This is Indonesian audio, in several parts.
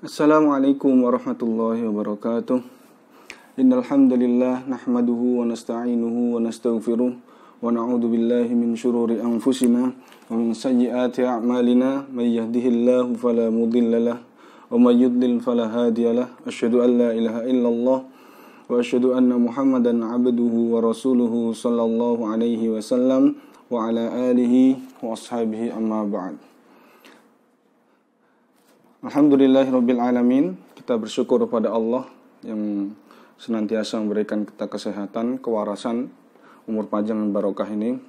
Assalamualaikum warahmatullahi wabarakatuh. Innal hamdalillah nahmaduhu wa nasta'inuhu wa nastaghfiruh wa na'udzu billahi min shururi anfusina wa min sayyiati a'malina may yahdihillahu fala mudhillalah wa may yudlil fala hadiyalah. Asyhadu an la ilaha illallah wa asyhadu anna Muhammadan 'abduhu wa rasuluhu sallallahu alaihi wasallam wa ala alihi wa ashabihi amma ba'd. Alhamdulillahirrabbilalamin. Kita bersyukur kepada Allah yang senantiasa memberikan kita kesehatan, kewarasan, umur panjang dan barokah ini.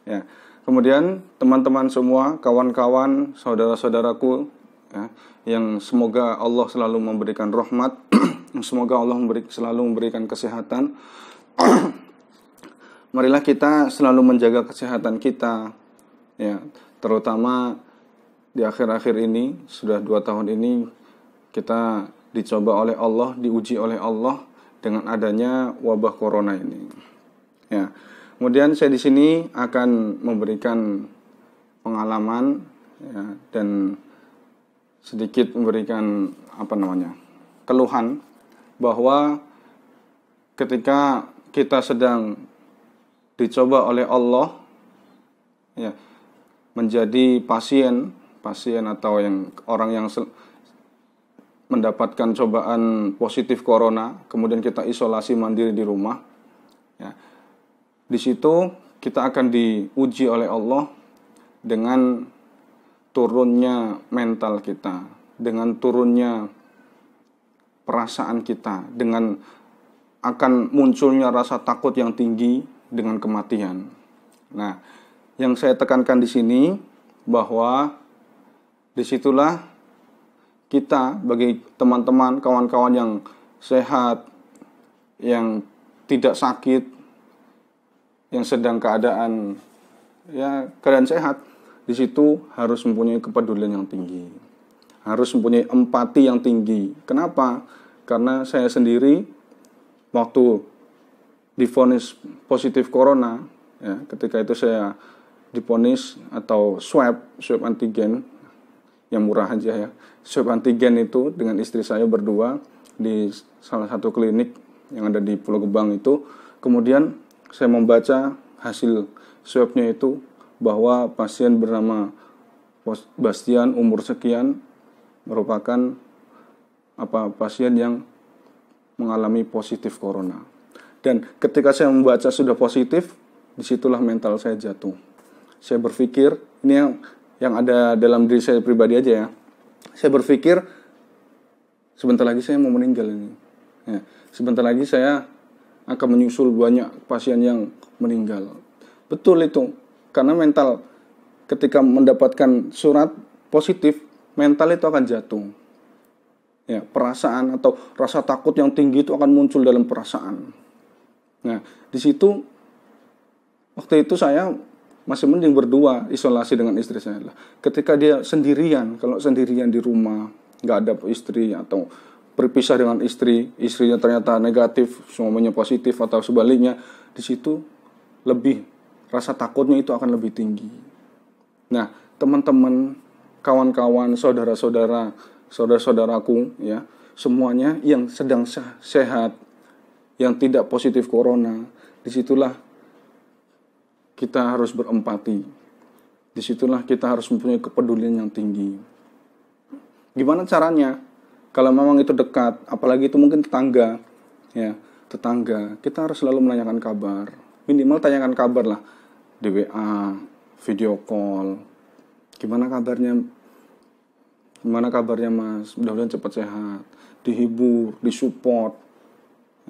Ya. Kemudian teman-teman semua, kawan-kawan, saudara-saudaraku, ya, yang semoga Allah selalu memberikan rahmat, semoga Allah selalu memberikan kesehatan. Marilah kita selalu menjaga kesehatan kita, ya, terutama di akhir-akhir ini, sudah 2 tahun ini, kita dicoba oleh Allah, diuji oleh Allah dengan adanya wabah corona ini. Ya. Kemudian saya di sini akan memberikan pengalaman, ya, dan sedikit memberikan keluhan bahwa ketika kita sedang dicoba oleh Allah, ya, menjadi pasien atau orang yang mendapatkan cobaan positif corona, kemudian kita isolasi mandiri di rumah, ya, di situ kita akan diuji oleh Allah dengan turunnya mental kita, dengan turunnya perasaan kita, dengan akan munculnya rasa takut yang tinggi dengan kematian. Nah, yang saya tekankan di sini bahwa disitulah kita bagi teman-teman, kawan-kawan yang sehat, yang tidak sakit, yang sedang keadaan sehat, di situ harus mempunyai kepedulian yang tinggi, harus mempunyai empati yang tinggi. Kenapa? Karena saya sendiri waktu divonis positif corona, ya, ketika itu saya divonis atau swab antigen yang murah aja, ya, swab antigen itu dengan istri saya berdua di salah satu klinik yang ada di Pulau Gebang itu. Kemudian saya membaca hasil swabnya itu bahwa pasien bernama Bastian, umur sekian, merupakan pasien yang mengalami positif corona. Dan ketika saya membaca sudah positif, disitulah mental saya jatuh. Saya berpikir, ini yang ada dalam diri saya pribadi aja, ya. Saya berpikir sebentar lagi saya mau meninggal ini. Ya, sebentar lagi saya akan menyusul banyak pasien yang meninggal. Betul itu. Karena mental ketika mendapatkan surat positif, mental itu akan jatuh. Ya, perasaan atau rasa takut yang tinggi itu akan muncul dalam perasaan. Nah, di situ waktu itu saya masih mending berdua isolasi dengan istri saya. Ketika dia sendirian, kalau sendirian di rumah, nggak ada istri atau berpisah dengan istrinya ternyata negatif, suaminya positif atau sebaliknya, di situ lebih rasa takutnya itu akan lebih tinggi. Nah, teman-teman, kawan-kawan, saudara-saudaraku, ya, semuanya yang sedang sehat, yang tidak positif corona, disitulah kita harus berempati. Disitulah kita harus mempunyai kepedulian yang tinggi. Gimana caranya? Kalau memang itu dekat, apalagi itu mungkin tetangga, ya, tetangga, kita harus selalu menanyakan kabar. Minimal tanyakan kabar lah di WA, video call. Gimana kabarnya? Gimana kabarnya, Mas? Mudah-mudahan cepat sehat. Dihibur, disupport.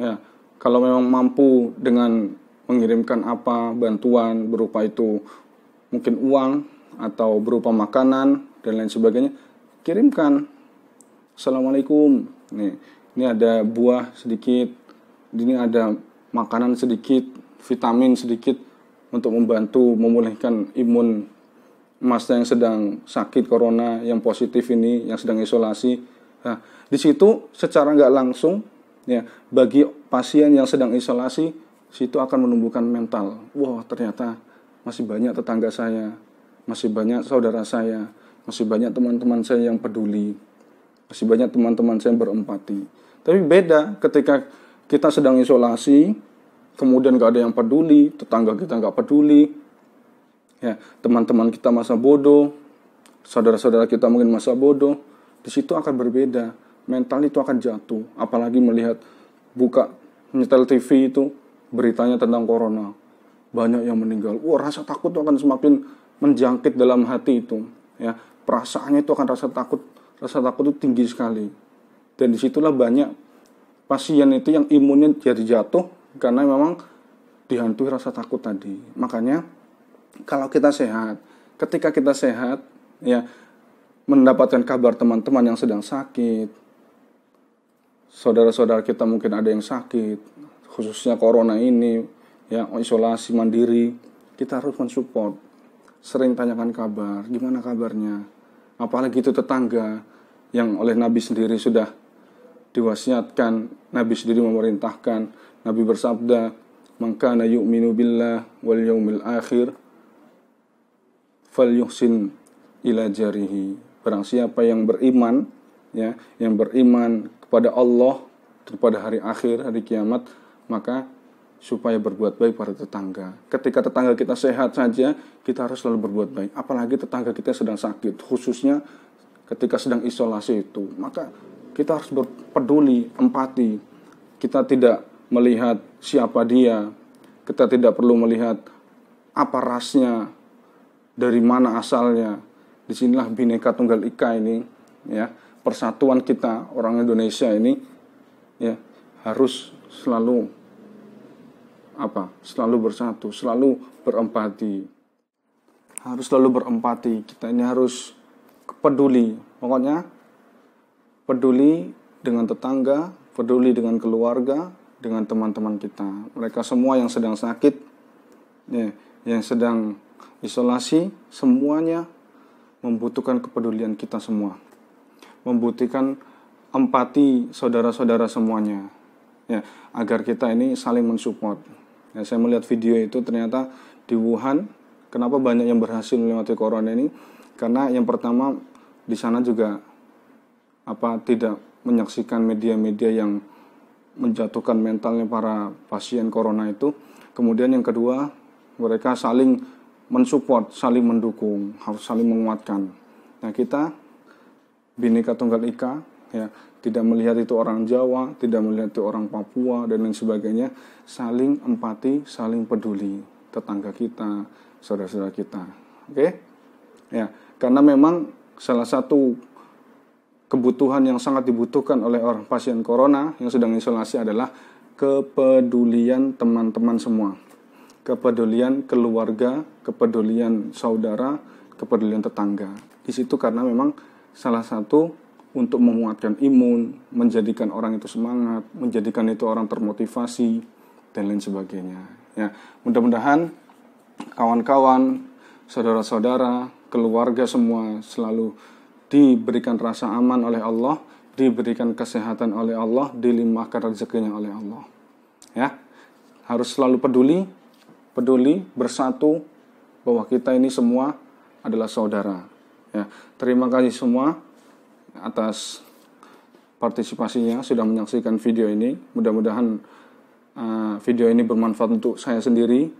Ya, kalau memang mampu dengan mengirimkan bantuan berupa itu mungkin uang atau berupa makanan dan lain sebagainya, kirimkan. Assalamualaikum, ini ada buah sedikit, ini ada makanan sedikit, vitamin sedikit untuk membantu memulihkan imun Mas yang sedang sakit corona, yang positif ini, yang sedang isolasi. Nah, di situ secara nggak langsung, ya, bagi pasien yang sedang isolasi, situ akan menumbuhkan mental. Wah, ternyata masih banyak tetangga saya, masih banyak saudara saya, masih banyak teman-teman saya yang peduli. Masih banyak teman-teman saya yang berempati. Tapi beda ketika kita sedang isolasi, kemudian gak ada yang peduli, tetangga kita gak peduli, ya, teman-teman kita masa bodoh, saudara-saudara kita mungkin masa bodoh, di situ akan berbeda. Mental itu akan jatuh. Apalagi melihat buka nyetel TV itu beritanya tentang corona, banyak yang meninggal. Rasa takut itu akan semakin menjangkit dalam hati itu. Ya, perasaannya itu akan rasa takut itu tinggi sekali. Dan disitulah banyak pasien itu yang imunnya jadi jatuh karena memang dihantui rasa takut tadi. Makanya kalau kita sehat, ketika kita sehat, ya, mendapatkan kabar teman-teman yang sedang sakit, saudara-saudara kita mungkin ada yang sakit, khususnya corona ini, ya, isolasi mandiri, kita harus mensupport. Sering tanyakan kabar, gimana kabarnya? Apalagi itu tetangga yang oleh Nabi sendiri sudah diwasiatkan, Nabi sendiri memerintahkan, Nabi bersabda, "Man kana yu'minu billah wal yaumil akhir falyuhsin ila jarihi." Barang siapa yang beriman, ya, yang beriman kepada Allah, kepada hari akhir, hari kiamat, maka supaya berbuat baik pada tetangga. Ketika tetangga kita sehat saja, kita harus selalu berbuat baik. Apalagi tetangga kita sedang sakit, khususnya ketika sedang isolasi itu. Maka kita harus peduli, empati. Kita tidak melihat siapa dia. Kita tidak perlu melihat apa rasnya, dari mana asalnya. Disinilah Bhinneka Tunggal Ika ini, ya, persatuan kita orang Indonesia ini, ya, harus selalu bersatu, selalu berempati. Harus selalu berempati. Kita ini harus peduli. Pokoknya peduli dengan tetangga, peduli dengan keluarga, dengan teman-teman kita. Mereka semua yang sedang sakit, ya, yang sedang isolasi, semuanya membutuhkan kepedulian kita semua. Membutuhkan empati saudara-saudara semuanya. Ya, agar kita ini saling mensupport. Ya, saya melihat video itu ternyata di Wuhan, kenapa banyak yang berhasil melewati corona ini? Karena yang pertama di sana juga tidak menyaksikan media-media yang menjatuhkan mentalnya para pasien corona itu. Kemudian yang kedua, mereka saling mensupport, saling mendukung, harus saling menguatkan. Nah, kita Bhinneka Tunggal Ika, ya, tidak melihat itu orang Jawa, tidak melihat itu orang Papua dan lain sebagainya, saling empati, saling peduli tetangga kita, saudara-saudara kita. Oke? Ya, karena memang salah satu kebutuhan yang sangat dibutuhkan oleh orang pasien corona yang sedang isolasi adalah kepedulian teman-teman semua. Kepedulian keluarga, kepedulian saudara, kepedulian tetangga. Di situ karena memang salah satu untuk menguatkan imun, menjadikan orang itu semangat, menjadikan itu orang termotivasi, dan lain sebagainya. Ya, mudah-mudahan kawan-kawan, saudara-saudara, keluarga semua selalu diberikan rasa aman oleh Allah, diberikan kesehatan oleh Allah, dilimpahkan rezekinya oleh Allah. Ya, harus selalu peduli, bersatu, bahwa kita ini semua adalah saudara. Ya, terima kasih semua atas partisipasinya, sudah menyaksikan video ini. Mudah-mudahan video ini bermanfaat untuk saya sendiri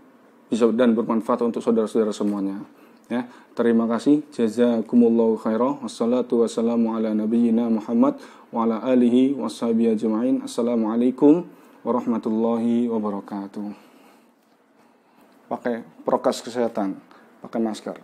dan bermanfaat untuk saudara-saudara semuanya. Ya, terima kasih. Jazakumullahu khairan. Wassalatu wassalamu ala nabiyyina Muhammad wa ala alihi washabihi ajma'in. Assalamualaikum warahmatullahi wabarakatuh. Pakai prokes kesehatan, pakai masker.